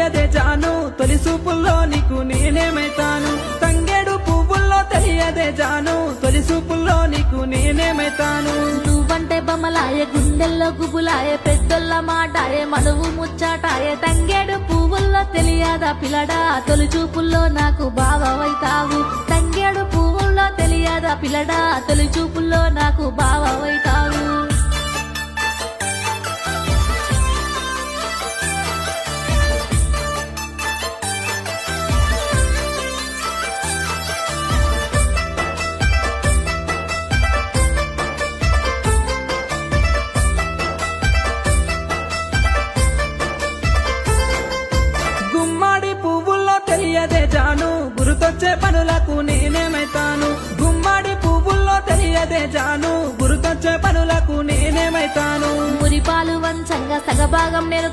తెలియదే జాను తొలి చూపుల్లో నీకు నేనేమైతాను తంగేడు పువ్వుల్లో తెలియదే జాను తొలి చూపుల్లో నీకు నేనేమైతాను నువ్వంటే బొమ్మలాయే గుండెల్లో గుబులాయే పెద్దోళ్ళ మాటాయే మనువు ముచ్చాటాయే తంగేడు పువ్వుల్లో తెలియదా పిల్లడా తొలి చూపుల్లో నాకు బావైతావు తంగేడు పువ్వుల్లో తెలియదా పిల్లడా తొలి చూపుల్లో నాకు బావైతావు గుమ్మడి పువ్వుల్లో తెలియదే జాను గురుతొచ్చే పనులకు నేనేమైతాను గుమ్మడి పువ్వుల్లో తెలియదే జాను గురుతొచ్చే పనులకు నేనేమైతాను మురిపాలు వంచంగా సగభాగం నేను